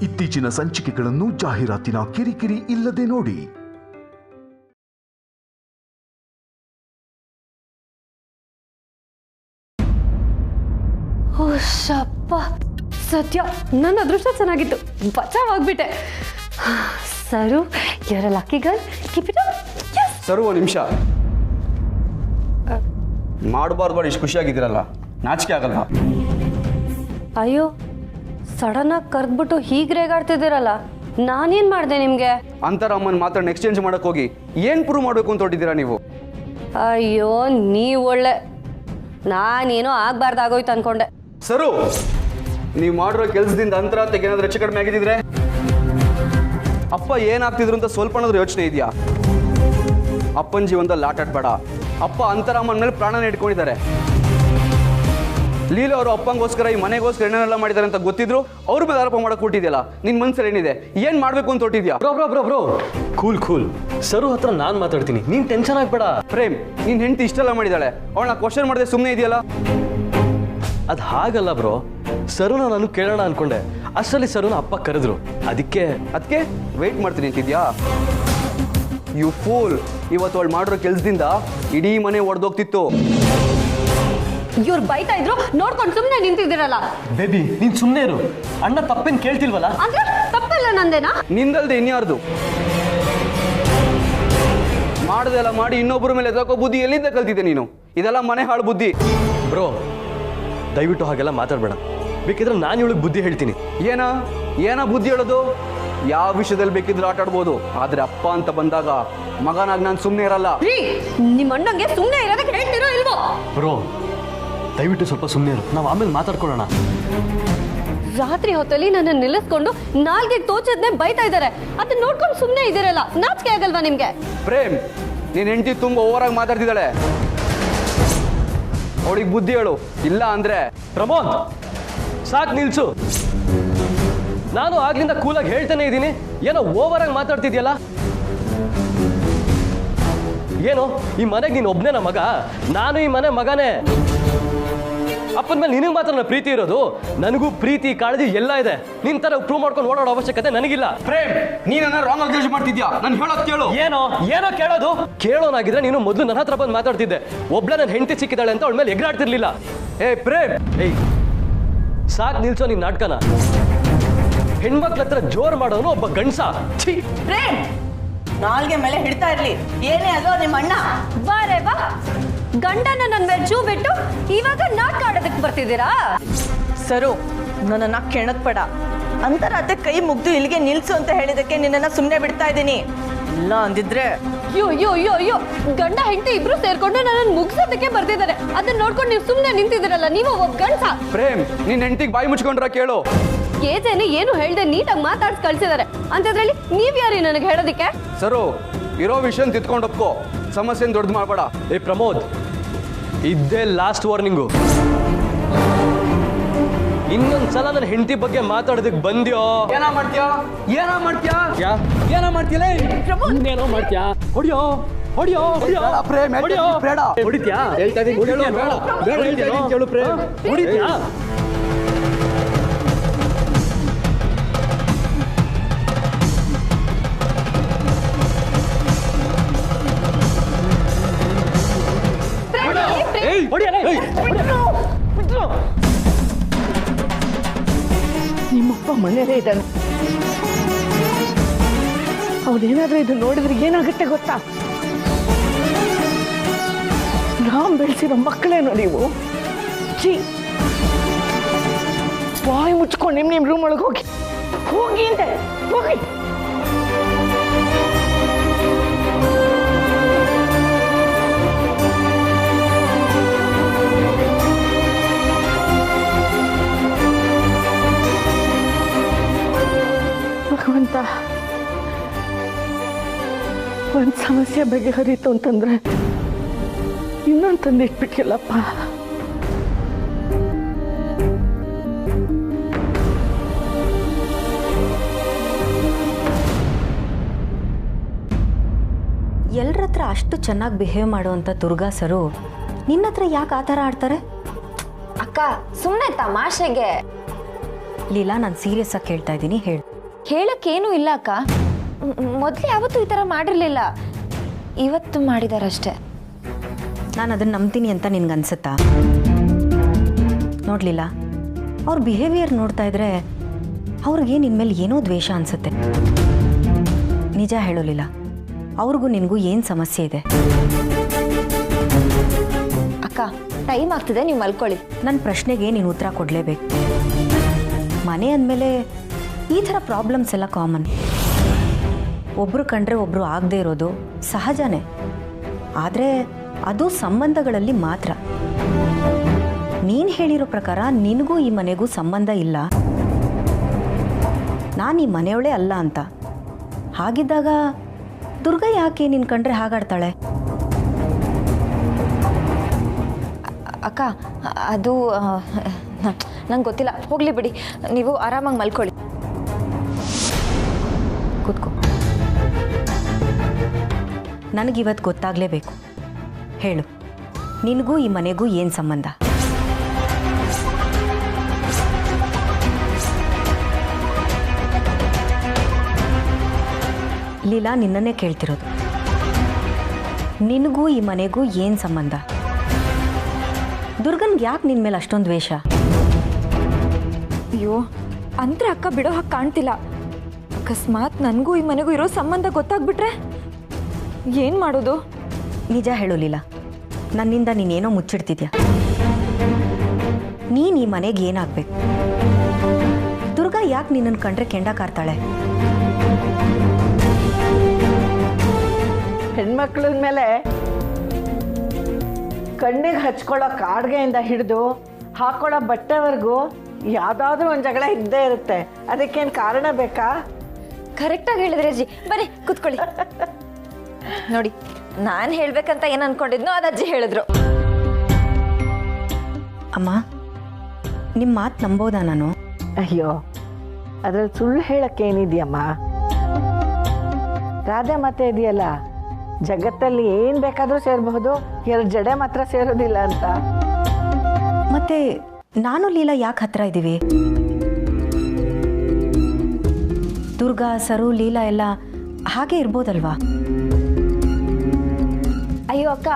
ಇತ್ತೀಚಿನ ಸಂಚಿಕೆಗಳನ್ನು ಜಾಹೀರಾತಿನ ಕಿರಿಕಿರಿ ಇಲ್ಲದೆ ನೋಡಿ. ಓ ಶಪ್ಪ, ಸತ್ಯ ನನ್ನ ಅದೃಷ್ಟ ಚೆನ್ನಾಗಿತ್ತು, ಬಚಾವಾಗ್ಬಿಟ್ಟೆ. ಸರು, you're a lucky girl. Keep it up. Yes. ಸರು ಒಂದು ನಿಮಿಷ. ಮಾಡಬಾರ್ದು ಇಷ್ಟು ಖುಷಿಯಾಗಿದ್ದೀರಲ್ಲ, ನಾಚಿಕೆ ಆಗಲ್ಲ? ಅಯ್ಯೋ, ಸಡನ್ ಆಗಿ ಕರೆದ್ಬಿಟ್ಟು ಹೀಗೆ ರೇಗಾಡ್ತಿದ್ದೀರಲ್ಲ, ನಾನೇನು ಮಾಡಿದೆ ನಿಮಗೆ? ಅಂತರಮ್ಮನ ಮಾತ್ರ ಎಕ್ಸ್ಚೇಂಜ್ ಮಾಡಕ್ ಹೋಗಿ ಏನು ಪ್ರೂವ್ ಮಾಡಬೇಕು ಅಂತ ಹೊಟ್ಟಿದ್ದೀರಾ ನೀವು? ಅಯ್ಯೋ, ನೀವು ಒಳ್ಳೆ, ನಾನೇನೋ ಆಗ್ಬಾರ್ದಾಗೋಯ್ತು ಅನ್ಕೊಂಡೆ. ಸರು, ನೀವು ಮಾಡಿರೋ ಕೆಲಸದಿಂದ ಅಂತರ ತೆಗೆನಾದ್ರೂ ಹೆಚ್ಚು ಕಡಿಮೆ ಆಗಿದ್ದಿದ್ರೆ ಅಪ್ಪ ಏನಾಗ್ತಿದ್ರು ಅಂತ ಸ್ವಲ್ಪನಾದ್ರೂ ಯೋಚನೆ ಇದೆಯಾ? ಅಪ್ಪನ ಜೀವನದಲ್ಲಿ ಆಟ ಆಡ್ಬೇಡ. ಅಪ್ಪ ಅಂತರಮ್ಮನ ಮೇಲೆ ಪ್ರಾಣನ ಇಟ್ಕೊಂಡಿದ್ದಾರೆ. ಲೀಲು ಅವರು ಅಪ್ಪಂಗೋಸ್ಕರ ಈ ಮನೆಗೋಸ್ಕರ ಏನೇನೆಲ್ಲ ಮಾಡಿದ್ದಾರೆ ಅಂತ ಗೊತ್ತಿದ್ರು ಅವ್ರ ಮೇಲೆ ಆರೋಪ ಮಾಡಕ್ ಕೊಟ್ಟಿದ್ಯಲ್ಲ, ನಿನ್ ಮನ್ಸಲ್ಲಿ ಏನಿದೆ? ಏನ್ ಮಾಡ್ಬೇಕು ಅಂತ ಹೊಟ್ಟಿದ್ಯಾ? ಬ್ರೋ ಕೂಲ್ ಸರು ಹತ್ರ ನಾನ್ ಮಾತಾಡ್ತೀನಿ, ನೀನ್ ಟೆನ್ಷನ್ ಆಗ್ಬೇಡ. ಪ್ರೇಮ್, ನಿನ್ ಹೆಂಡತಿ ಇಷ್ಟೆಲ್ಲ ಮಾಡಿದಾಳೆ, ಅವಳನ್ನ ಕ್ವಶನ್ ಮಾಡದೆ ಸುಮ್ಮನೆ ಇದೆಯಲ್ಲ? ಅದ್ ಹಾಗಲ್ಲ ಬ್ರೋ, ಸರುನ ನಾನು ಕೇಳೋಣ ಅನ್ಕೊಂಡೆ, ಅಷ್ಟರಲ್ಲಿ ಸರುನ ಅಪ್ಪ ಕರೆದ್ರು, ಅದಕ್ಕೆ ವೆಯ್ಟ್ ಮಾಡ್ತೀನಿ ಅಂತಿದ್ಯಾ? ಯು ಫೂಲ್, ಇವತ್ತು ಅವಳು ಮಾಡಿರೋ ಕೆಲಸದಿಂದ ಇಡೀ ಮನೆ ಒಡೆದೋಗ್ತಿತ್ತು. ಇವ್ರು ಬೈತಾ ಇದ್ರು ನೋಡ್ಕೊಂಡು ಸುಮ್ಮನೆ ನಿಂತಿದ್ದೀರಲ್ಲ. ಬೇಬಿ ನೀನ್ ಸುಮ್ಮನೆ ಇರು, ಅಣ್ಣ ತಪ್ಪೇನ್ ಕೇಳ್ತಿಲ್ವಲ್ಲ? ಅಂದ್ರೆ ತಪ್ಪಲ್ಲ ನಂದೇನಾ? ನಿಂದಲ್ದೆ ಇನ್ಯಾರ್ದು? ಮಾಡ್ದೆಲ್ಲ ಮಾಡಿ ಇನ್ನೊಬ್ಬರ ಮೇಲೆ ಎದಕ್ಕೋ ಬುದ್ಧಿ ಎಲ್ಲಿಂದ ಕಲ್ತಿದ್ದೆ ನೀನು? ಇದೆಲ್ಲ ಮನೆ ಹಾಳು ಬುದ್ಧಿ. ಬ್ರೋ ದಯವಿಟ್ಟು ಹಾಗೆಲ್ಲ ಮಾತಾಡ್ಬೇಡ, ಬೇಕಿದ್ರೆ ನಾನು ಇವಳಿಗೆ ಬುದ್ಧಿ ಹೇಳ್ತೀನಿ. ಏನ ಬುದ್ಧಿ ಹೇಳೋದು? ಯಾವ ವಿಷಯದಲ್ಲಿ ಬೇಕಿದ್ರು ಆಟ ಆಡ್ಬೋದು, ಆದ್ರೆ ಅಪ್ಪ ಅಂತ ಬಂದಾಗ ಮಗನಾಗಿ ನಾನು ಸುಮ್ಮನೆ ಇರಲ್ಲ. ನಿಮ್ಮ ಅಣ್ಣಂಗೆ ಸುಮ್ಮನೆ ಇರೋದಕ್ಕೆ ಹೇಳ್ತಿರೋ ಇಲ್ವೋ? ಬ್ರೋ ದಯವಿಟ್ಟು ಸ್ವಲ್ಪ ಸುಮ್ಮನೆ ಇರು, ನಾವು ಆಮೇಲೆ ಮಾತಾಡ್ಕೊಳ್ಳೋಣ. ರಾತ್ರಿ ಹೊತ್ತಲ್ಲಿ ನನ್ನ ನಿಲ್ಲಿಸ್ಕೊಂಡು ನಾಲ್ಗೆಗೆ ತೋಚದ್ನೆ ಬೈತಾ ಇದ್ದಾರೆ, ಅದನ್ನ ನೋಡ್ಕೊಂಡು ಸುಮ್ಮನೆ ಇದ್ದೀರಲ್ಲ, ನಾಚಿಕೆ ಆಗಲ್ವಾ ನಿಮ್ಗೆ? ಪ್ರೇಮ್, ನೀನ್ ಹೆಂಡತಿ ತುಂಬಾ ಓವರ್ ಆಗಿ ಮಾತಾಡ್ತಿದ್ದಾಳೆ, ಅವಳಿಗೆ ಬುದ್ಧಿ ಹೇಳು, ಇಲ್ಲ ಅಂದ್ರೆ. ಪ್ರಮೋದ್ ಸಾಕ್ ನಿಲ್ಸು, ನಾನು ಆಗ್ಲಿಂದ ಕೂಲಾಗಿ ಹೇಳ್ತಾನೆ ಇದ್ದೀನಿ, ಏನೋ ಓವರ್ ಆಗಿ ಮಾತಾಡ್ತಿದ್ಯಲ್ಲ. ಏನು ಈ ಮನೆಗೆ ನೀನು ಒಬ್ನೇ ಮಗ? ನಾನು ಈ ಮನೆ ಮಗನೇ. ಅಪ್ಪನ ಮೇಲೆ ನಿನಗೆ ಮಾತ್ರ ನನ್ನ ಪ್ರೀತಿ ಇರೋದು, ನನಗೂ ಪ್ರೀತಿ ಕಾಳಜಿ ಎಲ್ಲ ಇದೆ. ನಿನ್ ತರ ಪ್ರೂವ್ ಮಾಡ್ಕೊಂಡು ಓಡಾಡೋ ಅವಶ್ಯಕತೆ ನನಗಿಲ್ಲ. ಪ್ರೇಮ್, ನೀನ ರಾಂಗ್ ಅರ್ಜೆಂಟ್ ಮಾಡ್ತಿದ್ಯಾ? ನಾನು ಹೇಳೋದು ಕೇಳು. ಏನೋ ಕೇಳೋದು? ಕೇಳೋನಾಗಿದ್ರೆ ನೀನು ಮೊದಲು ನನ್ನ ಹತ್ರ ಬಂದು ಮಾತಾಡ್ತಿದ್ದೆ. ಒಬ್ಳೆ ನನ್ನ ಹೆಂಡತಿ ಸಿಕ್ಕಿದ್ದಾಳೆ ಅಂತ ಅವಳ ಮೇಲೆ ಎಗರಾಡ್ತಿರ್ಲಿಲ್ಲ. ಪ್ರೇಮ್, ಸಾಕ್ ನಿಲ್ಸೋ ನಿನ್ ನಾಟಕನ. ಹೆಣ್ಮಕ್ಳ ಹತ್ರ ಜೋರ್ ಮಾಡೋನು ಒಬ್ಬ ಗಂಡ್ಸ. ಪ್ರೇಮ್, ನಾಲ್ಗೆ ಮೇಲೆ ಹಿಡ್ತಾ ಇರ್ಲಿ, ಏನೇ ಅದು ನಿಮ್ಮ ಅಣ್ಣ. ಬಾರೇ ಬಾ, ಗಂಡನ ನನ್ನ ಮೇಲೆ ಚೂ ಬಿಟ್ಟು ಇವಾಗ ನಾಟಕ ಆಡೋದಕ್ಕೆ ಬರ್ತಿದ್ದೀರಾ? ಸರು, ನನ್ನನ್ನ ಕೆಣಕ್ಬೇಡ. ಅಂತರಾತೆ ಕೈ ಮುಗ್ದು ಇಲ್ಲಿಗೆ ನಿಲ್ಸು ಅಂತ ಹೇಳಿದಕ್ಕೆ ನಿನ್ನನ್ನ ಸುಮ್ಮನೆ ಬಿಡ್ತಾ ಇದ್ದೀನಿ. ಇಲ್ಲ ಅಂದಿದ್ರೆ ಅಯ್ಯೋ, ಗಂಡ ಹೆಂಡತಿ ಇಬ್ರು ಸೇರ್ಕೊಂಡು ನನ್ನನ್ನು ಮುಗಿಸೋದಕ್ಕೆ ಬರ್ತಿದ್ದಾರೆ, ಅದನ್ನ ನೋಡ್ಕೊಂಡು ನೀವು ಸುಮ್ಮನೆ ನಿಂತಿದ್ದೀರಲ್ಲ, ನೀವು ಒಬ್ಬ ಗಂಡಸ. ಪ್ರೇಮ್, ನಿನ್ ಹೆಂಡತಿಗೆ ಬಾಯಿ ಮುಚ್ಕೊಂಡ್ರ ಕೇಳು. ಏಜೇನೆ ಏನು ಹೇಳ್ದೆ ನೀಟಾಗಿ ಮಾತಾಡ್ಸಿ ಕಳ್ಸಿದ್ದಾರೆ ಅಂತದ್ರಲ್ಲಿ ನೀವ್ ಯಾರಿ ನನಗೆ ಹೇಳೋದಿಕ್ಕೆ? ಸರು, ಇರೋ ವಿಷಯ ತಿತ್ಕೊಂಡು ಒಪ್ಕೋ, ಸಮಸ್ಯೆನ ದೊಡ್ಡದು ಮಾಡಬೇಡ. ಪ್ರಮೋದ್, ಇದ್ದೇ ಲಾಸ್ಟ್ ವಾರ್ನಿಂಗು. ಇನ್ನೊಂದ್ಸಲ ನನ್ನ ಹೆಂಡತಿ ಬಗ್ಗೆ ಮಾತಾಡೋದಕ್ಕೆ ಬಂದ್ಯೋ ಏನೋ ಮಾಡ್ತೀಯಾ? ಏನೋ ಮಾಡ್ತೀಯಾ? ಹೊಡಿಯೋ ಪ್ರೇಮ್, ಬೇಡ. ಹೊಡಿತ್ಯಾ? ಹೊಡಿತ್ಯಾ? ನಿಮ್ಮಪ್ಪ ಮನೇಲೇ ಇದ್ದಾನೆ, ಅವನೇನಾದ್ರೂ ಇದು ನೋಡಿದ್ರೆ ಏನಾಗುತ್ತೆ ಗೊತ್ತಾ? ರಾಮ್ ಬೆಳೆಸಿರೋ ಮಕ್ಕಳೇನೋ ನೀವು. ಬಾಯಿ ಮುಚ್ಕೊಂಡು ನಿಮ್ಮ ರೂಮ್ ಒಳಗೆ ಹೋಗಿ ಅಂತೆ, ಹೋಗಿ. ಭಗವಂತ, ಒಂದು ಸಮಸ್ಯೆ ಬಗೆಹರಿತು ಅಂತಂದ್ರೆ ಇನ್ನೊಂದು ತಂದಿಟ್ಬಿಟ್ಟಿಲ್ಲಪ್ಪ. ಎಲ್ಲರ ಹತ್ರ ಅಷ್ಟು ಚೆನ್ನಾಗಿ ಬಿಹೇವ್ ಮಾಡುವಂಥ ದುರ್ಗಾ ಸರು ನಿನ್ನ ಹತ್ರ ಯಾಕೆ ಆ ಥರ ಆಡ್ತಾರೆ? ಅಕ್ಕ ಸುಮ್ಮನೆ ತಮಾಷೆಗೆ. ಲೀಲಾ, ನಾನು ಸೀರಿಯಸ್ ಆಗಿ ಕೇಳ್ತಾ ಇದ್ದೀನಿ, ಹೇಳು. ಹೇಳಕ್ಕೇನೂ ಇಲ್ಲ ಅಕ್ಕ. ಮೊದಲು ಯಾವತ್ತೂ ಈ ಥರ ಮಾಡಿರಲಿಲ್ಲ, ಇವತ್ತು ಮಾಡಿದಾರಷ್ಟೇ. ನಾನು ಅದನ್ನು ನಂಬ್ತೀನಿ ಅಂತ ನಿನ್ಗನ್ಸುತ್ತಾ? ನೋಡಲಿಲ್ಲ, ಅವ್ರ ಬಿಹೇವಿಯರ್ ನೋಡ್ತಾ ಇದ್ರೆ ಅವ್ರಿಗೆ ನಿನ್ನ ಮೇಲೆ ಏನೋ ದ್ವೇಷ ಅನಿಸುತ್ತೆ. ನಿಜ ಹೇಳೋಲಿಲ್ಲ, ಅವ್ರಿಗೂ ನಿನಗೂ ಏನು ಸಮಸ್ಯೆ ಇದೆ? ಅಕ್ಕ ಟೈಮ್ ಆಗ್ತಿದೆ, ನೀವು ಮಲ್ಕೊಳ್ಳಿ. ನನ್ನ ಪ್ರಶ್ನೆಗೆ ನೀನು ಉತ್ತರ ಕೊಡಲೇಬೇಕು. ಮನೆ ಅಂದಮೇಲೆ ಈ ಥರ ಪ್ರಾಬ್ಲಮ್ಸ್ ಎಲ್ಲ ಕಾಮನ್. ಒಬ್ಬರು ಕಂಡ್ರೆ ಒಬ್ಬರು ಆಗದೆ ಇರೋದು ಸಹಜನೇ. ಆದರೆ ಅದು ಸಂಬಂಧಗಳಲ್ಲಿ ಮಾತ್ರ. ನೀನು ಹೇಳಿರೋ ಪ್ರಕಾರ ನಿನಗೂ ಈ ಮನೆಗೂ ಸಂಬಂಧ ಇಲ್ಲ, ನಾನು ಈ ಮನೆಯವಳೇ ಅಲ್ಲ ಅಂತ. ಹಾಗಿದ್ದಾಗ ದುರ್ಗಾ ಯಾಕೆ ನಿನ್ನ ಕಂಡ್ರೆ ಹಾಗಾಡ್ತಾಳೆ? ಅಕ್ಕ ಅದು ನಂಗೆ ಗೊತ್ತಿಲ್ಲ, ಹೋಗ್ಲಿ ಬಿಡಿ, ನೀವು ಆರಾಮಾಗಿ ಮಲ್ಕೊಳ್ಳಿ. ಕೂತ್ಕೋ. ನನಗಿವತ್ತು ಗೊತ್ತಾಗಲೇಬೇಕು. ಹೇಳು, ನಿನಗೂ ಈ ಮನೆಗೂ ಏನು ಸಂಬಂಧ? ಲೀಲಾ, ನಿನ್ನನ್ನೇ ಕೇಳ್ತಿರೋದು. ನಿನಗೂ ಈ ಮನೆಗೂ ಏನು ಸಂಬಂಧ? ದುರ್ಗನ್ಗೆ ಯಾಕೆ ನಿನ್ನ ಮೇಲೆ ಅಷ್ಟೊಂದು ದ್ವೇಷ? ಅಯ್ಯೋ ಅಂದ್ರೆ ಅಕ್ಕ ಬಿಡೋ ಹಾಗೆ ಕಾಣ್ತಿಲ್ಲ. ಅಕಸ್ಮಾತ್ ನನಗೂ ಈ ಮನೆಗೂ ಇರೋ ಸಂಬಂಧ ಗೊತ್ತಾಗ್ಬಿಟ್ರೆ ಏನು ಮಾಡೋದು? ನಿಜ ಹೇಳು ಲೀಲಾ, ನನ್ನಿಂದ ನೀನೇನೋ ಮುಚ್ಚಿಡ್ತಿದ್ಯಾ. ನೀನು ಈ ಮನೆಗೆ ಏನಾಗಬೇಕು? ದುರ್ಗಾ ಯಾಕೆ ನಿನ್ನನ್ನು ಕಂಡ್ರೆ ಕೆಂಡ ಕಾರ್ತಾಳೆ? ಹೆಣ್ಮಕ್ಳ ಮೇಲೆ ಕಣ್ಣಿಗೆ ಹಚ್ಕೊಳ್ಳೋ ಕಾಡ್ಗೆಯಿಂದ ಹಿಡಿದು ಹಾಕೊಳ್ಳೋ ಬಟ್ಟೆವರೆಗೂ ಯಾವುದಾದ್ರೂ ಒಂದು ಜಗಳ ಇದ್ದೇ ಇರುತ್ತೆ. ಅದಕ್ಕೇನು ಕಾರಣ ಬೇಕಾ? ಕರೆಕ್ಟಾಗಿ ಹೇಳಿದ್ರೆ ಅಜ್ಜಿ. ಬನ್ನಿ ಕೂತ್ಕೊಳ್ಳಿ. ನೋಡಿ, ನಾನು ಹೇಳ್ಬೇಕಂತ ಏನು ಅನ್ಕೊಂಡಿದ್ನೋ ಅದು ಅಜ್ಜಿ ಹೇಳಿದ್ರು. ಅಮ್ಮ, ನಿಮ್ಮ ಮಾತು ನಂಬೋದಾ ನಾನು? ಅಯ್ಯೋ, ಅದ್ರಲ್ಲಿ ಸುಳ್ಳು ಹೇಳಕ್ಕೇನಿದೆಯಮ್ಮ? ರಾಧೆ ಮಾತೆ ಇದೆಯಲ್ಲ, ಜಗತ್ತಲ್ಲಿ ಏನು ಬೇಕಾದರೂ ಸೇರಬಹುದು, ಎರಡು ಜಡೆ ಮಾತ್ರ ಸೇರೋದಿಲ್ಲ ಅಂತ. ಮತ್ತೆ ನಾನು ಲೀಲಾ ಯಾಕೆ ಹತ್ರ ಇದ್ದೀವಿ? ದುರ್ಗಾ, ಸರು, ಲೀಲಾ ಎಲ್ಲ ಹಾಗೆ ಇರ್ಬೋದಲ್ವಾ? ಅಯ್ಯೋ ಅಕ್ಕ,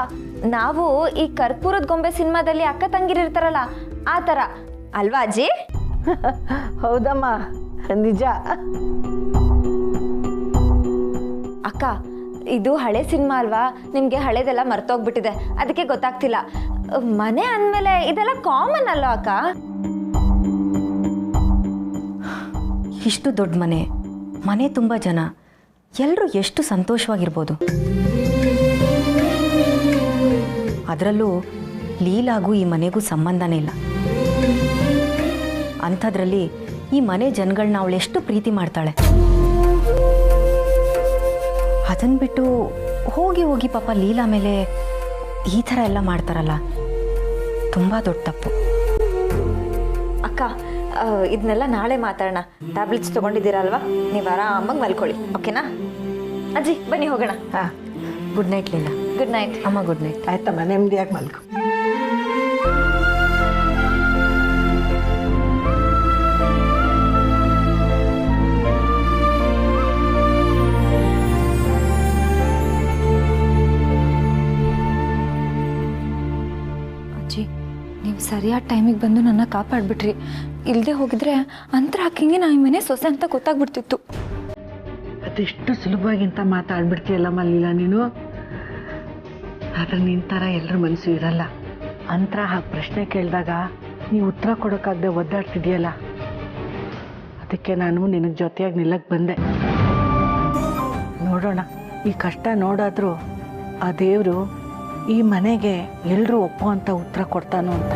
ನಾವು ಈ ಕರ್ಪೂರದ ಗೊಂಬೆ ಸಿನಿಮಾದಲ್ಲಿ ಅಕ್ಕ ತಂಗಿರಿರ್ತಾರಲ್ಲ ಆ ಥರ ಅಲ್ವಾ ಅಜ್ಜಿ? ಹೌದಮ್ಮ, ನಿಜ. ಅಕ್ಕ, ಇದು ಹಳೆ ಸಿನಿಮಾ ಅಲ್ವಾ, ನಿಮಗೆ ಹಳೇದೆಲ್ಲ ಮರ್ತೋಗ್ಬಿಟ್ಟಿದೆ, ಅದಕ್ಕೆ ಗೊತ್ತಾಗ್ತಿಲ್ಲ. ಮನೆ ಅಂದಮೇಲೆ ಇದೆಲ್ಲ ಕಾಮನ್ ಅಲ್ವಾ ಅಕ್ಕ? ಇಷ್ಟು ದೊಡ್ಡ ಮನೆ, ಮನೆ ತುಂಬ ಜನ, ಎಲ್ಲರೂ ಎಷ್ಟು ಸಂತೋಷವಾಗಿರ್ಬೋದು. ಅದರಲ್ಲೂ ಲೀಲಾಗೂ ಈ ಮನೆಗೂ ಸಂಬಂಧನೇ ಇಲ್ಲ. ಅಂಥದ್ರಲ್ಲಿ ಈ ಮನೆ ಜನಗಳನ್ನ ಅವಳು ಎಷ್ಟು ಪ್ರೀತಿ ಮಾಡ್ತಾಳೆ. ಅದನ್ನು ಬಿಟ್ಟು ಹೋಗಿ ಹೋಗಿ ಪಾಪ ಲೀಲಾ ಮೇಲೆ ಈ ಥರ ಎಲ್ಲ ಮಾಡ್ತಾರಲ್ಲ, ತುಂಬ ದೊಡ್ಡ ತಪ್ಪು. ಅಕ್ಕ, ಇದನ್ನೆಲ್ಲ ನಾಳೆ ಮಾತಾಡೋಣ. ಟ್ಯಾಬ್ಲೆಟ್ಸ್ ತೊಗೊಂಡಿದ್ದೀರಾ ಅಲ್ವಾ? ನೀವು ಆರಾಮಾಗಿ ಮಲ್ಕೊಳ್ಳಿ, ಓಕೆನಾ? ಅಜ್ಜಿ ಬನ್ನಿ ಹೋಗೋಣ. ಹಾಂ, good night Leela. Good night ಅಮ್ಮ. Good night. ಆಯ್ತಮ್ಮ, ನೆಮ್ಮದಿಯಾಗಿ ಮಲ್ಕೊ. ಅಜ್ಜಿ, ನೀವು ಸರಿಯಾದ ಟೈಮಿಗೆ ಬಂದು ನನ್ನ ಕಾಪಾಡಿಬಿಟ್ರಿ. ಇಲ್ಲದೆ ಹೋಗಿದ್ರೆ ಅಂತರ ಹಾಕಿಂಗೆ ನಾ ಈ ಮನೆ ಸೊಸೆ ಅಂತ ಗೊತ್ತಾಗ್ಬಿಡ್ತಿತ್ತು. ಅದೆಷ್ಟು ಸುಲಭವಾಗಿಂತ ಮಾತಾಡ್ಬಿಡ್ತೀಯಲ್ಲಮ್ಮ ಲೀಲಾ ನೀನು. ಆದರೆ ನಿನ್ನ ಥರ ಎಲ್ಲರ ಮನಸ್ಸು ಇರಲ್ಲ. ಅಂತರ ಹಾಗೆ ಪ್ರಶ್ನೆ ಕೇಳಿದಾಗ ನೀವು ಉತ್ತರ ಕೊಡೋಕ್ಕಾಗದೆ ಒದ್ದಾಡ್ತಿದೆಯಲ್ಲ, ಅದಕ್ಕೆ ನಾನು ನಿನಗೆ ಜೊತೆಯಾಗಿ ನಿಲ್ಲಕ್ಕೆ ಬಂದೆ. ನೋಡೋಣ, ಈ ಕಷ್ಟ ನೋಡಾದರೂ ಆ ದೇವರು ಈ ಮನೆಗೆ ಎಲ್ಲರೂ ಒಪ್ಪೋ ಅಂತ ಉತ್ತರ ಕೊಡ್ತಾನೋ ಅಂತ.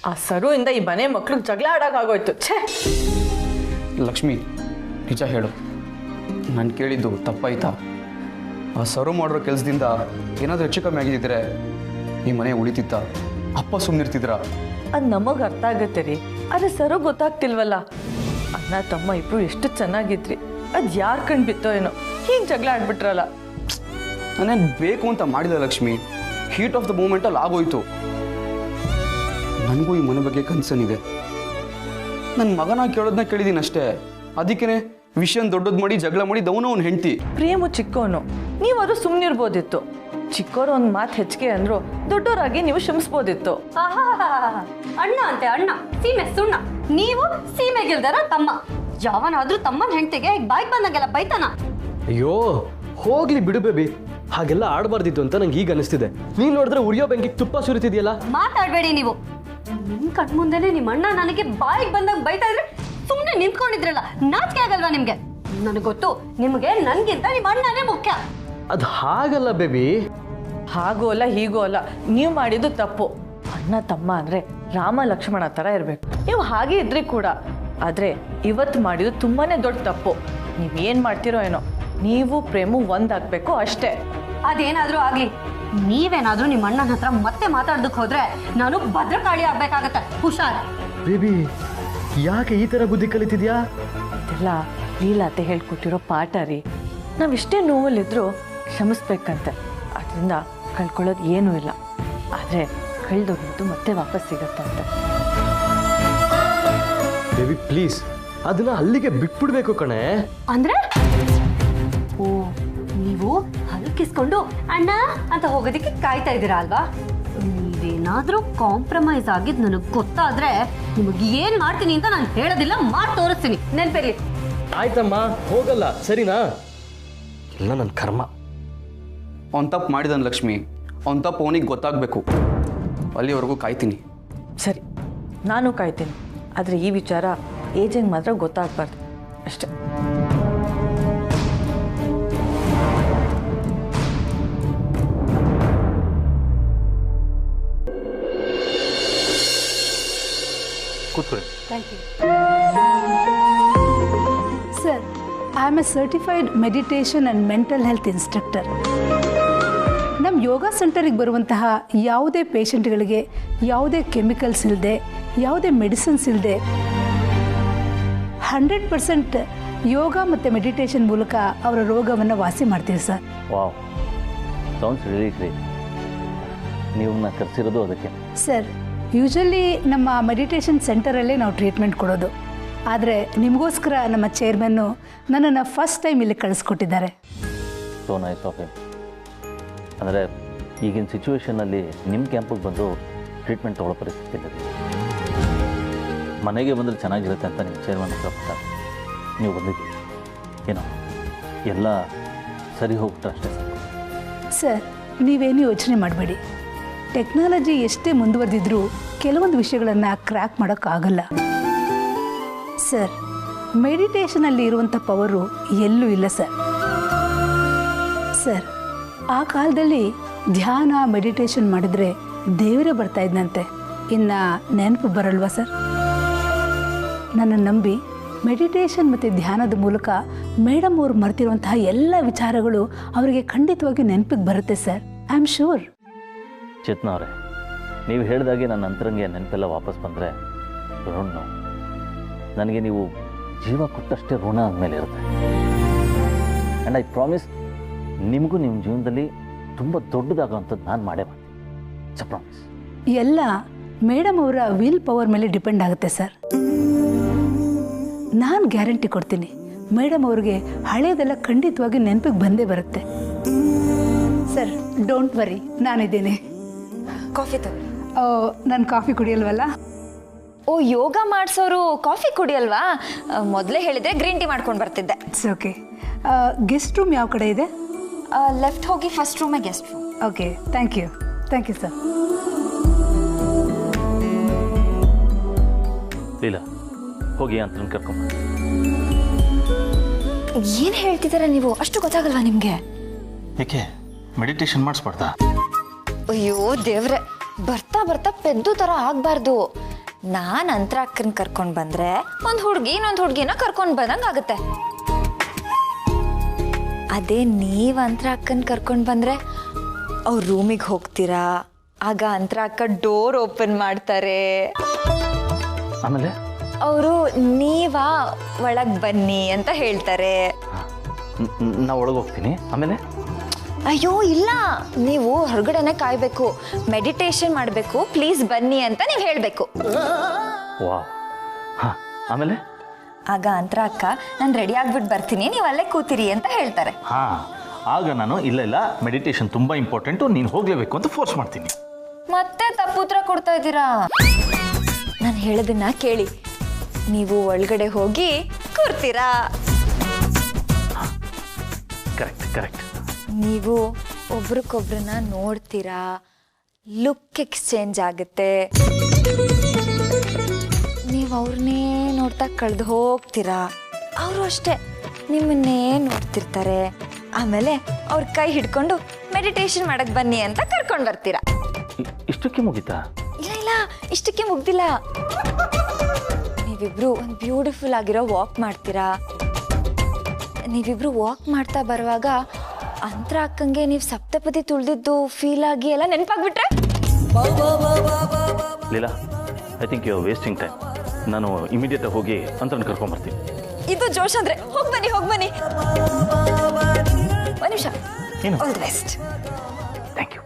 ಆ ಸರುವಿಂದ ಈ ಮನೆ ಮಕ್ಳಿಗೆ ಜಗಳ ಆಡೋಕ್ಕಾಗೋಯ್ತು. ಛೇ ಲಕ್ಷ್ಮಿ, ನಿಜ ಹೇಳು, ನಾನು ಕೇಳಿದ್ದು ತಪ್ಪಾಯ್ತಾ? ಆ ಸರು ಮಾಡಿರೋ ಕೆಲಸದಿಂದ ಏನಾದರೂ ಹೆಚ್ಚು ಕಮ್ಮಿ ಆಗಿದ್ದಿದ್ರೆ ಈ ಮನೆ ಉಳಿತಿತ್ತ? ಅಪ್ಪ ಸುಮ್ಮನಿರ್ತಿದ್ರ? ಅದು ನಮಗೆ ಅರ್ಥ ಆಗುತ್ತೆ ರೀ, ಆದರೆ ಸರು ಗೊತ್ತಾಗ್ತಿಲ್ವಲ್ಲ. ಅಣ್ಣ ತಮ್ಮ ಇಬ್ರು ಎಷ್ಟು ಚೆನ್ನಾಗಿದ್ರಿ, ಅದು ಯಾರು ಕಣ್ ಬಿತ್ತೋ ಏನೋ ಹೀಗೆ ಜಗಳ ಆಡ್ಬಿಟ್ರಲ್ಲ. ನಾನೇನು ಬೇಕು ಅಂತ ಮಾಡಿದ ಲಕ್ಷ್ಮಿ, ಹೀಟ್ ಆಫ್ ದ ಮೂಮೆಂಟಲ್ಲಿ ಆಗೋಯ್ತು. ನನಗೂ ಈ ಮನೆ ಬಗ್ಗೆ ಕನ್ಸರ್ನ್ ಇದೆ. ನನ್ನ ಮಗನ ಕೇಳೋದನ್ನ ಕೇಳಿದ್ದೀನಿ ಅಷ್ಟೇ. ಅದಕ್ಕೇ ವಿಷಯ ದೊಡ್ಡದು ಮಾಡಿ ಜಗಳ ಮಾಡಿ ದವನು ಅವ್ನು ಹೆಂಡ್ತಿ. ಪ್ರೇಮು ಚಿಕ್ಕವನು, ನೀವಾದ್ರೂ ಸುಮ್ಮನಿರ್ಬೋದಿತ್ತು. ಚಿಕ್ಕವರು ಒಂದು ಮಾತು ಹೆಚ್ಚಿಗೆ ಅಂದ್ರು ದೊಡ್ಡವರಾಗಿ ನೀವು ಕ್ಷಮಿಸ್ಬೋದಿತ್ತು. ಅಣ್ಣ ಅಂತೆ ಅಣ್ಣ, ಸೀಮೆ ಸುಣ್ಣ. ನೀವು ಸೀಮೆ ಗೆಲ್ದಾರ ತಮ್ಮ. ಯಾವನಾದ್ರೂ ತಮ್ಮನ ಹೆಂಡತಿಗೆ ಬಾಯ್ಗೆ ಬಂದಂಗೆಲ್ಲ ಬೈತಾನ? ಅಯ್ಯೋ ಹೋಗ್ಲಿ ಬಿಡು ಬೇಬಿ, ಹಾಗೆಲ್ಲ ಆಡಬಾರ್ದಿತ್ತು ಅಂತ ನಂಗೆ ಈಗ ಅನಿಸ್ತಿದೆ. ನೀನ್ ನೋಡಿದ್ರೆ ಉರಿಯೋ ಬೆಂಕಿಗೆ ತುಪ್ಪ ಸುರಿತಿದ್ಯಲ್ಲ. ಮಾತಾಡ್ಬೇಡಿ ನೀವು. ನಿಮ್ ಕಣ್ಮುಂದೆನೆ ನಿಮ್ಮ ಅಣ್ಣ ನನಗೆ ಬಾಯಿಗೆ ಬಂದಾಗ ಬೈತಾ ಇದ್ರೆ ಸುಮ್ಮನೆ ನಿಂತ್ಕೊಂಡಿದ್ರಲ್ಲ, ನಾಚಿಕೆ ಆಗಲ್ವಾ ನಿಮ್ಗೆ? ನನಗೆ ಗೊತ್ತು, ನಿಮ್ಗೆ ನನ್ಗಿಂತ ನಿಮ್ಮ ಅಣ್ಣನೇ ಮುಖ್ಯ. ಅದು ಹಾಗಲ್ಲ ಬೇಬಿ. ಹಾಗೋ ಅಲ್ಲ ಹೀಗೋ ಅಲ್ಲ, ನೀವು ಮಾಡಿದ್ದು ತಪ್ಪು. ಅಣ್ಣ ತಮ್ಮ ಅಂದ್ರೆ ರಾಮ ಲಕ್ಷ್ಮಣ ಥರ ಇರಬೇಕು. ನೀವು ಹಾಗೆ ಇದ್ರಿ ಕೂಡ, ಆದರೆ ಇವತ್ತು ಮಾಡಿದ್ದು ತುಂಬಾನೇ ದೊಡ್ಡ ತಪ್ಪು. ನೀವೇನು ಮಾಡ್ತಿರೋ ಏನೋ, ನೀವು ಪ್ರೇಮು ಒಂದಾಗಬೇಕು ಅಷ್ಟೇ. ಅದೇನಾದ್ರೂ ಆಗ್ಲಿ, ನೀವೇನಾದ್ರೂ ನಿಮ್ಮ ಅಣ್ಣನ ಹತ್ರ ಮತ್ತೆ ಮಾತಾಡೋದಕ್ಕೆ ಹೋದ್ರೆ ನಾನು ಭದ್ರಕಾಳಿ ಆಗ್ಬೇಕಾಗತ್ತೆ. ಹುಷಾರ್. ಬೇಬಿ ಯಾಕೆ ಈ ತರ ಬುದ್ಧಿ ಕಲಿತಿದ್ಯಾ? ಇದೆಲ್ಲ ಲೀಲಾತೆ ಹೇಳ್ಕೊಟ್ಟಿರೋ ಪಾಠ ರೀ. ನಾವಿಷ್ಟೇ ನೋವಲ್ಲಿದ್ರು ಕ್ಷಮಿಸ್ಬೇಕಂತೆ. ಅದರಿಂದ ಕಳ್ಕೊಳ್ಳೋದು ಏನೂ ಇಲ್ಲ. ಆದರೆ ಕಳ್ದೋಗಿದ್ದು ಮತ್ತೆ ವಾಪಸ್ ಸಿಗತ್ತಂತೆ. ಬೇಬಿ ಪ್ಲೀಸ್, ಅದನ್ನ ಅಲ್ಲಿಗೆ ಬಿಟ್ಬಿಡ್ಬೇಕು ಕಣೆ. ಅಂದ್ರೆ ಓ, ನೀವು ಹಲ್ಕಿಸ್ಕೊಂಡು ಅಣ್ಣ ಅಂತ ಹೋಗೋದಕ್ಕೆ ಕಾಯ್ತಾ ಇದ್ದೀರಾ ಅಲ್ವಾ? ನೀವೇನಾದ್ರೂ ಕಾಂಪ್ರಮೈಸ್ ಆಗಿದ್ ನನಗೆ ಗೊತ್ತಾದ್ರೆ ನಿಮಗೆ ಏನ್ ಮಾಡ್ತೀನಿ ಅಂತ ನಾನು ಹೇಳೋದಿಲ್ಲ, ಮಾಡಿ ತೋರಿಸ್ತೀನಿ. ನೆನ್ಪಿರ್ಲಿ. ಆಯ್ತಮ್ಮ, ಹೋಗಲ್ಲ ಸರಿನಾ? ಎಲ್ಲ ನನ್ನ ಕರ್ಮ. ಅವ್ನು ತಪ್ಪು ಮಾಡಿದನು ಲಕ್ಷ್ಮಿ, ಅವ್ನು ತಪ್ಪು ಅವನಿಗೆ ಗೊತ್ತಾಗಬೇಕು. ಅಲ್ಲಿವರೆಗೂ ಕಾಯ್ತೀನಿ. ಸರಿ, ನಾನು ಕಾಯ್ತೀನಿ. ಆದರೆ ಈ ವಿಚಾರ ಏಜೆಂಟ್ ಮಾತ್ರ ಗೊತ್ತಾಗಬಾರ್ದು ಅಷ್ಟೇ. ಕೂತ್ಕೊಳ್ಳಿ. Sir, I am a certified meditation and mental health instructor. ನಮ್ಮ ಯೋಗ ಸೆಂಟರಿಗೆ ಬರುವಂತಹ ಯಾವುದೇ ಪೇಷಂಟ್ಗಳಿಗೆ ಯಾವುದೇ ಕೆಮಿಕಲ್ಸ್ ಇಲ್ಲದೆ, ಯಾವುದೇ ಮೆಡಿಸಿನ್ಸ್ ಇಲ್ಲದೆ 100% ಯೋಗ ಮತ್ತು ಮೆಡಿಟೇಷನ್ ಮೂಲಕ ಅವರ ರೋಗವನ್ನು ವಾಸಿ ಮಾಡ್ತೀವಿ sir. Wow, sounds really great. ನೀವು ಕರೆಸಿರೋದು ಅದಕ್ಕೆ? ಸರ್, ಯೂಶಲಿ ನಮ್ಮ ಮೆಡಿಟೇಷನ್ ಸೆಂಟರಲ್ಲೇ ನಾವು ಟ್ರೀಟ್ಮೆಂಟ್ ಕೊಡೋದು. ಆದರೆ ನಿಮಗೋಸ್ಕರ ನಮ್ಮ ಚೇರ್ಮನ್ನು ನನ್ನನ್ನು ಫಸ್ಟ್ ಟೈಮ್ ಇಲ್ಲಿ ಕಳಿಸ್ಕೊಟ್ಟಿದ್ದಾರೆ. So nice of him. ಅಂದರೆ ಈಗಿನ ಸಿಚುವೇಷನ್ನಲ್ಲಿ ನಿಮ್ಮ ಕ್ಯಾಂಪಿಗೆ ಬಂದು ಟ್ರೀಟ್ಮೆಂಟ್ ತೊಗೊಳ್ಳೋ ಪರಿಸ್ಥಿತಿ ಇದೆ. ಮನೆಗೆ ಬಂದರೆ ಚೆನ್ನಾಗಿರುತ್ತೆ ಅಂತ ನಿಮ್ಮ ಚೇರ್ಮನ್ ಹತ್ರ ನೀವು ಬಂದಿದ್ದೀವಿ. ಏನೋ ಎಲ್ಲ ಸರಿ ಹೋಗ್ಬಿಟ್ರೆ ಅಷ್ಟೇ ಸರ್. ನೀವೇನು ಯೋಚನೆ ಮಾಡಬೇಡಿ. ಟೆಕ್ನಾಲಜಿ ಎಷ್ಟೇ ಮುಂದುವರೆದಿದ್ರೂ ಕೆಲವೊಂದು ವಿಷಯಗಳನ್ನು ಕ್ರ್ಯಾಕ್ ಮಾಡೋಕ್ಕಾಗಲ್ಲ ಸರ್. ಮೆಡಿಟೇಷನಲ್ಲಿ ಇರುವಂಥ ಪವರು ಎಲ್ಲೂ ಇಲ್ಲ ಸರ್. ಸರ್, ಆ ಕಾಲದಲ್ಲಿ ಧ್ಯಾನ ಮೆಡಿಟೇಷನ್ ಮಾಡಿದರೆ ದೇವರೇ ಬರ್ತಾ ಇದ್ದಂತೆ. ಇನ್ನು ನೆನಪು ಬರಲ್ವಾ ಸರ್? ನನ್ನನ್ನು ನಂಬಿ ಮೆಡಿಟೇಷನ್ ಮತ್ತು ಧ್ಯಾನದ ಮೂಲಕ ಮೇಡಮ್ ಅವರು ಮರೆತಿರುವಂತಹ ಎಲ್ಲ ವಿಚಾರಗಳು ಅವರಿಗೆ ಖಂಡಿತವಾಗಿ ನೆನಪಿಗೆ ಬರುತ್ತೆ sir. I am sure. Chetana ಅವರೇ, ನೀವು ಹೇಳಿದಾಗೆ ನನ್ನ ಅಂತರಂಗೆ ನೆನಪೆಲ್ಲ ವಾಪಸ್ ಬಂದರೆ ಋಣ ನನಗೆ ನೀವು ಜೀವ ಕೊಟ್ಟಷ್ಟೇ ಋಣ ಆದಮೇಲೆ ಇರುತ್ತೆ. ಆ್ಯಂಡ್ ಐ ಪ್ರಾಮಿಸ್, ನಿಮಗೂ ನಿಮ್ಮ ಜೀವನದಲ್ಲಿ ತುಂಬ ದೊಡ್ಡದಾಗೋವಂಥದ್ದು ನಾನು ಮಾಡೇ ಮಾಡ್ತೀನಿ. It's a promise. ಎಲ್ಲ ಮೇಡಮ್ ಅವರ ವಿಲ್ ಪವರ್ ಮೇಲೆ ಡಿಪೆಂಡ್ ಆಗುತ್ತೆ ಸರ್. ನಾನು ಗ್ಯಾರಂಟಿ ಕೊಡ್ತೀನಿ, ಮೇಡಮ್ ಅವ್ರಿಗೆ ಹಳೆಯದೆಲ್ಲ ಖಂಡಿತವಾಗಿ ನೆನಪಿಗೆ ಬಂದೇ ಬರುತ್ತೆ ಸರ್. ಡೋಂಟ್ ವರಿ, ನಾನಿದ್ದೀನಿ. ಕಾಫಿ ತಗೋ. ನಾನು ಕಾಫಿ ಕುಡಿಯಲ್ವಲ್ಲ? ಓ, ಯೋಗ ಮಾಡಿಸೋರು ಕಾಫಿ ಕುಡಿಯಲ್ವಾ? ಮೊದಲೇ ಹೇಳಿದ್ರೆ ಗ್ರೀನ್ ಟೀ ಮಾಡ್ಕೊಂಡು ಬರ್ತಿದ್ದೆ. It's okay. ಗೆಸ್ಟ್ ರೂಮ್ ಯಾವ ಕಡೆ ಇದೆ? ಲೆಫ್ಟ್ ಹೋಗಿ ಫಸ್ಟ್ ರೂಮೇ guest room. Okay, thank you. Thank you sir. ಇಲ್ಲ, ಹೋಗಿ ಅಂತ ಕರ್ಕೊಂಬ. ಏನು ಹೇಳ್ತಿದ್ದೀರಾ ನೀವು? ಅಷ್ಟು ಗೊತ್ತಾಗಲ್ವಾ ನಿಮಗೆ? ಏಕೆ ಮೆಡಿಟೇಷನ್ ಮಾಡಿಸ್ಬಾರ್ದಾ? ಅಯ್ಯೋ ದೇವ್ರೆ, ಬರ್ತಾ ಬರ್ತಾ ಪೆದ್ದು ಥರ ಆಗಬಾರ್ದು. ನಾನು ಅಂತರ ಅಕ್ಕನ ಕರ್ಕೊಂಡು ಬಂದರೆ ಒಂದು ಹುಡುಗಿ ಇನ್ನೊಂದು ಹುಡುಗಿನ ಕರ್ಕೊಂಡು ಬಂದಂಗೆ ಆಗುತ್ತೆ. ಅದೇ ನೀವು ಅಂತರ ಅಕ್ಕನ ಕರ್ಕೊಂಡು ಬಂದರೆ ಅವ್ರ ರೂಮಿಗೆ ಹೋಗ್ತೀರಾ, ಆಗ ಅಂತರ ಅಕ್ಕ ಡೋರ್ ಓಪನ್ ಮಾಡ್ತಾರೆ. ಆಮೇಲೆ ಅವರು ನೀವಾ ಒಳಗೆ ಬನ್ನಿ ಅಂತ ಹೇಳ್ತಾರೆ. ನಾ ಒಳಗೆ ಹೋಗ್ತೀನಿ, ಆಮೇಲೆ ಅಯ್ಯೋ ಇಲ್ಲ, ನೀವು ಹೊರಗಡೆನೆ ಕಾಯ್ಬೇಕು, ಮೆಡಿಟೇಷನ್ ಮಾಡಬೇಕು, ಪ್ಲೀಸ್ ಬನ್ನಿ ಅಂತ ನೀವು ಹೇಳಬೇಕು. ವಾ ಹಾಂ, ಆಮೇಲೆ ಆಗ ಅಂತರ ಅಕ್ಕ ನಾನು ರೆಡಿ ಆಗ್ಬಿಟ್ಟು ಬರ್ತೀನಿ, ನೀವು ಅಲ್ಲೇ ಕೂತಿರಿ ಅಂತ ಹೇಳ್ತಾರೆ. ಹಾಂ, ಆಗ ನಾನು ಇಲ್ಲ ಮೆಡಿಟೇಷನ್ ತುಂಬ ಇಂಪಾರ್ಟೆಂಟು, ನೀನು ಹೋಗಲೇಬೇಕು ಅಂತ ಫೋರ್ಸ್ ಮಾಡ್ತೀನಿ. ಮತ್ತೆ ತಪ್ಪು ಉತ್ತರ ಕೊಡ್ತಾ ಇದ್ದೀರಾ. ನಾನು ಹೇಳೋದನ್ನ ಕೇಳಿ, ನೀವು ಒಳಗಡೆ ಹೋಗಿ ಕೂರ್ತೀರಾ. ಕರೆಕ್ಟ್. ನೀವು ಒಬ್ರಿಗೊಬ್ರನ್ನ ನೋಡ್ತೀರಾ, ಲುಕ್ ಎಕ್ಸ್ಚೇಂಜ್ ಆಗುತ್ತೆ, ನೀವು ಅವ್ರನ್ನೇ ನೋಡ್ತಾ ಕಳೆದು ಹೋಗ್ತೀರಾ, ಅವರು ಅಷ್ಟೇ ನಿಮ್ಮನ್ನೇ ನೋಡ್ತಿರ್ತಾರೆ. ಆಮೇಲೆ ಅವ್ರ ಕೈ ಹಿಡ್ಕೊಂಡು ಮೆಡಿಟೇಷನ್ ಮಾಡಕ್ ಬನ್ನಿ ಅಂತ ಕರ್ಕೊಂಡು ಬರ್ತೀರಾ. ಇಷ್ಟಕ್ಕೆ ಮುಗೀತಾ? ಇಲ್ಲ, ಇಷ್ಟಕ್ಕೆ ಮುಗ್ದಿಲ್ಲ. ನೀವಿಬ್ರು ಒಂದು ಬ್ಯೂಟಿಫುಲ್ ಆಗಿರೋ ವಾಕ್ ಮಾಡ್ತೀರಾ. ನೀವಿಬ್ರು ವಾಕ್ ಮಾಡ್ತಾ ಬರುವಾಗ ಅಂತರ ಅಕ್ಕಂಗೆ ನೀವು ಸಪ್ತಪದಿ ತುಳಿದಿದ್ದು ಫೀಲ್ ಆಗಿ ಎಲ್ಲ ನೆನಪಾಗ್ಬಿಟ್ರೆ? Leela, I think you are wasting time. ನಾನು ಇಮಿಡಿಯೇಟಾಗಿ ಹೋಗಿ ಅಂತರನ್ನ ಕರ್ಕೊಂಡ್ಬರ್ತೀನಿ. ಇದು ಜೋಶ್ ಅಂದ್ರೆ ಹೋಗಿ ಬನ್ನಿ. ಒಂದು ನಿಮಿಷ. All the best. Thank you.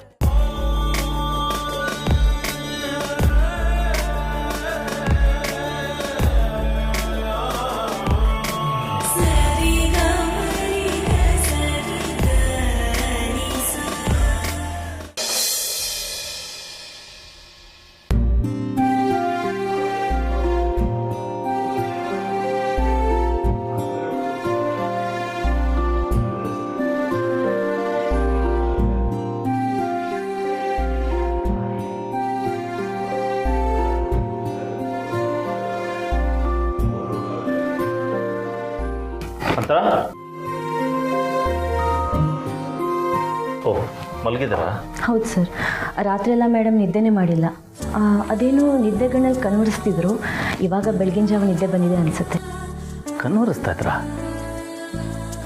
ಓ, ಮಲಗಿದಾರಾ? ಹೌದು ಸರ್, ರಾತ್ರಿ ಎಲ್ಲ ಮೇಡಮ್ ನಿದ್ದೆನೇ ಮಾಡಿಲ್ಲ. ಅದೇನೋ ನಿದ್ದೆಗಣ್ಣಲ್ಲಿ ಕನ್ವರಿಸ್ತಿದ್ರು, ಇವಾಗ ಬೆಳಗಿನ ಜಾವ ನಿದ್ದೆ ಬಂದಿದೆ ಅನಿಸುತ್ತೆ. ಕನ್ವರಿಸ್ತಾ ಇದ್ರಾ?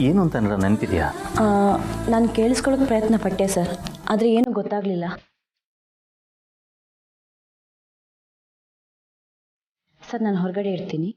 ಏನು ಅಂತ ಏನಾರ ನೆನಪಿದೆಯಾ? ನಾನು ಕೇಳಿಸ್ಕೊಳ್ಳೋಕೆ ಪ್ರಯತ್ನ ಪಟ್ಟೆ ಸರ್, ಆದರೆ ಏನೂ ಗೊತ್ತಾಗಲಿಲ್ಲ. ಸರ್, ನಾನು ಹೊರಗಡೆ ಇರ್ತೀನಿ.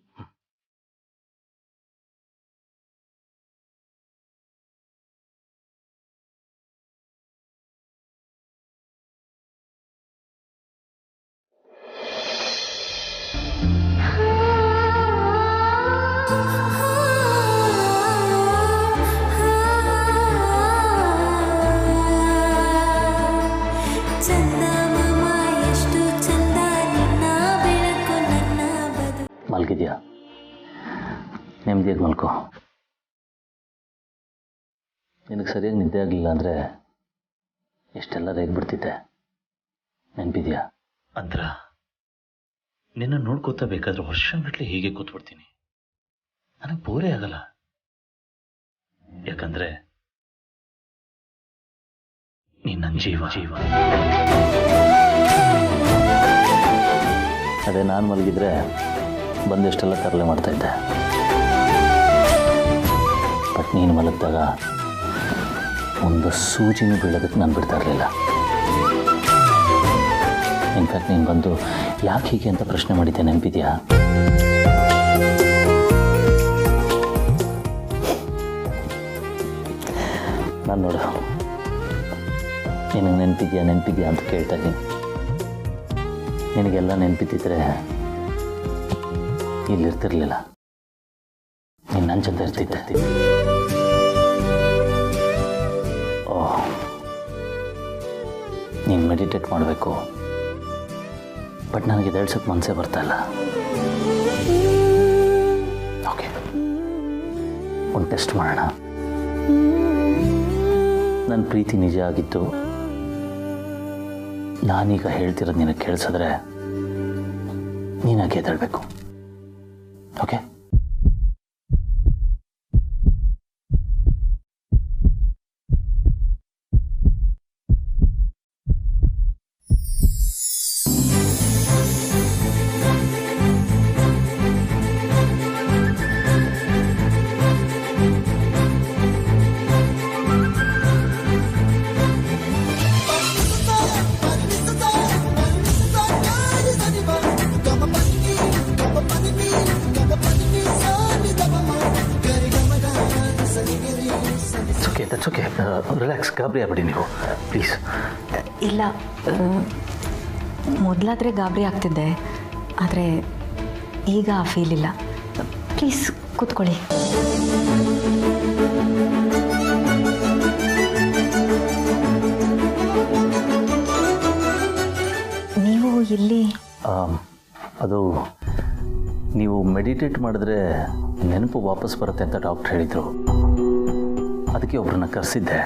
ಮಲಗಿದ್ಯಾ? ನೆಮ್ಮದಿಯಾಗಿ ಮಲ್ಕೋ. ನಿನಗೆ ಸರಿಯಾಗಿ ನಿದ್ದೆ ಆಗಲಿಲ್ಲ ಅಂದರೆ ಎಷ್ಟೆಲ್ಲ ರೇಗ್ಬಿಡ್ತಿದ್ದೆ, ನೆನಪಿದೆಯಾ? ಅಂದ್ರ ನಿನ್ನ ನೋಡ್ಕೋತಾ ಬೇಕಾದ್ರೆ ವರ್ಷಗಟ್ಟಲೆ ಹೀಗೆ ಕೂತ್ಬಿಡ್ತೀನಿ. ನನಗೆ ಬೋರೇ ಆಗಲ್ಲ, ಯಾಕಂದ್ರೆ ನೀನು ನನ್ನ ಜೀವ. ಅದೇ ನಾನು ಮಲಗಿದ್ರೆ ಬಂದೆಷ್ಟೆಲ್ಲ ತರಲೆ ಮಾಡ್ತಾ ಇದ್ದೆ. ಬಟ್ ನೀನು ಮಲಗಿದಾಗ ಒಂದು ಸೂಜಿನೂ ಬೀಳೋದಕ್ಕೆ ನಾನು ಬಿಡ್ತಾ ಇರಲಿಲ್ಲ. ಇನ್ಫ್ಯಾಕ್ಟ್ ನೀನು ಬಂದು ಯಾಕೆ ಹೀಗೆ ಅಂತ ಪ್ರಶ್ನೆ ಮಾಡಿದ್ದೆ, ನೆನಪಿದೆಯಾ? ನಾನು ನೋಡು, ನಿನಗೆ ನೆನಪಿದ್ಯಾ ಅಂತ ಕೇಳ್ತಾ ಇದ್ದೀನಿ. ನಿನಗೆಲ್ಲ ನೆನಪಿದ್ದಿದ್ರೆ ಇಲ್ಲಿರ್ತಿರ್ಲಿಲ್ಲ, ನೀನು ನನ್ನ ಜೊತೆ ಇರ್ತಿದ್ದೆ. ಓಹ್, ನೀನು ಮೆಡಿಟೇಟ್ ಮಾಡಬೇಕು, ಬಟ್ ನನಗೆ ಎದ್ದೇಳ್ಸೋಕ್ಕೆ ಮನಸ್ಸೇ ಬರ್ತಾ ಇಲ್ಲ. ಓಕೆ, ಒಂದು ಟೆಸ್ಟ್ ಮಾಡೋಣ. ನನ್ನ ಪ್ರೀತಿ ನಿಜ ಆಗಿತ್ತು, ನಾನೀಗ ಹೇಳ್ತಿರೋದು ನಿನಗೆ ಕೇಳಿಸಿದ್ರೆ ನೀನಾಗೆ ಎದ್ದೇಳಬೇಕು. Okay? Come on, okay that's okay, relax, ಗಾಬರಿ ಆಗ್ಬೇಡಿ ನೀವು ಪ್ಲೀಸ್. ಇಲ್ಲ, ಮೊದಲಾದರೆ ಗಾಬರಿ ಆಗ್ತಿದ್ದೆ, ಆದರೆ ಈಗ ಆ ಫೀಲ್ ಇಲ್ಲ. ಪ್ಲೀಸ್ ಕೂತ್ಕೊಳ್ಳಿ. ನೀವು ಇಲ್ಲಿ? ಅದು ನೀವು ಮೆಡಿಟೇಟ್ ಮಾಡಿದ್ರೆ ನೆನಪು ವಾಪಸ್ ಬರುತ್ತೆ ಅಂತ ಡಾಕ್ಟ್ರ್ ಹೇಳಿದರು. ಅದಕ್ಕೆ ಒಬ್ಬರನ್ನ ಕರೆಸಿದ್ದೆ.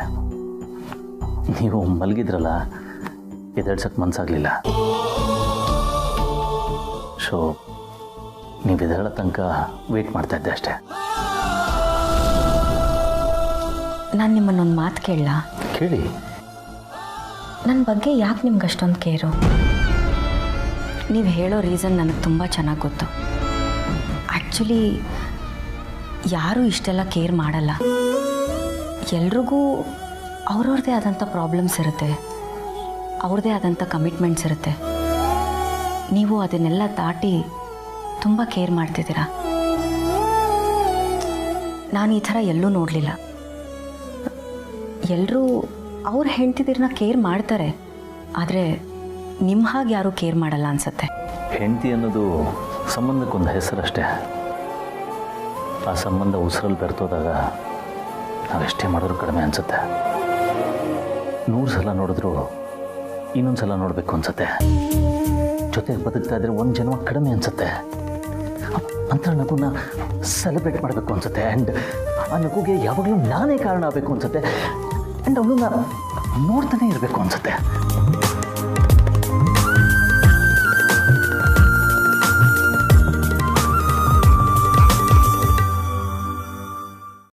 ನೀವು ಮಲಗಿದ್ರಲ್ಲ, ಎದ್ದೇಳ್ಸಕ್ಕೆ ಮನಸ್ಸಾಗಲಿಲ್ಲ. ಸೊ ನೀವು ಎದ್ದೇಳೋ ತನಕ ವೆಯ್ಟ್ ಮಾಡ್ತಾ ಇದ್ದೆ ಅಷ್ಟೇ. ನಾನು ನಿಮ್ಮನ್ನೊಂದು ಮಾತು ಕೇಳಲಾ? ಕೇಳಿ. ನನ್ನ ಬಗ್ಗೆ ಯಾಕೆ ನಿಮ್ಗೆ ಅಷ್ಟೊಂದು ಕೇರು? ನೀವು ಹೇಳೋ ರೀಸನ್ ನನಗೆ ತುಂಬ ಚೆನ್ನಾಗಿ ಗೊತ್ತು. ಆ್ಯಕ್ಚುಲಿ ಯಾರೂ ಇಷ್ಟೆಲ್ಲ ಕೇರ್ ಮಾಡಲ್ಲ. ಎಲ್ರಿಗೂ ಅವ್ರವ್ರದ್ದೇ ಆದಂಥ ಪ್ರಾಬ್ಲಮ್ಸ್ ಇರುತ್ತೆ, ಅವ್ರದ್ದೇ ಆದಂಥ ಕಮಿಟ್ಮೆಂಟ್ಸ್ ಇರುತ್ತೆ. ನೀವು ಅದನ್ನೆಲ್ಲ ದಾಟಿ ತುಂಬ ಕೇರ್ ಮಾಡ್ತಿದ್ದೀರಾ. ನಾನು ಈ ಥರ ಎಲ್ಲೂ ನೋಡಲಿಲ್ಲ. ಎಲ್ಲರೂ ಅವ್ರ ಹೆಂಡ್ತಿದಿರನ್ನ ಕೇರ್ ಮಾಡ್ತಾರೆ, ಆದರೆ ನಿಮ್ಮ ಹಾಗೆ ಯಾರೂ ಕೇರ್ ಮಾಡಲ್ಲ ಅನ್ಸುತ್ತೆ. ಹೆಂಡತಿ ಅನ್ನೋದು ಸಂಬಂಧಕ್ಕೊಂದು ಹೆಸರಷ್ಟೇ. ಆ ಸಂಬಂಧ ಉಸಿರಲ್ಲಿ ಬೆರ್ತೋದಾಗ ನಾವೆಷ್ಟೇ ಮಾಡಿದ್ರು ಕಡಿಮೆ ಅನಿಸುತ್ತೆ. 100 ಸಲ ನೋಡಿದ್ರು ಇನ್ನೊಂದು ಸಲ ನೋಡಬೇಕು ಅನಿಸುತ್ತೆ. ಜೊತೆಗೆ ಬದುಕ್ತಾ ಇದ್ರೆ ಒಂದು ಜನ್ಮ ಕಡಿಮೆ ಅನಿಸುತ್ತೆ. ಅಂತ ನಗುನ ಸೆಲೆಬ್ರೇಟ್ ಮಾಡಬೇಕು ಅನಿಸುತ್ತೆ. ಆ್ಯಂಡ್ ಆ ನಗುಗೆ ಯಾವಾಗಲೂ ನಾನೇ ಕಾರಣ ಆಗಬೇಕು ಅನಿಸುತ್ತೆ. ಆ್ಯಂಡ್ ಅವಳನ್ನ ನೋಡ್ತಾನೆ ಇರಬೇಕು ಅನಿಸುತ್ತೆ.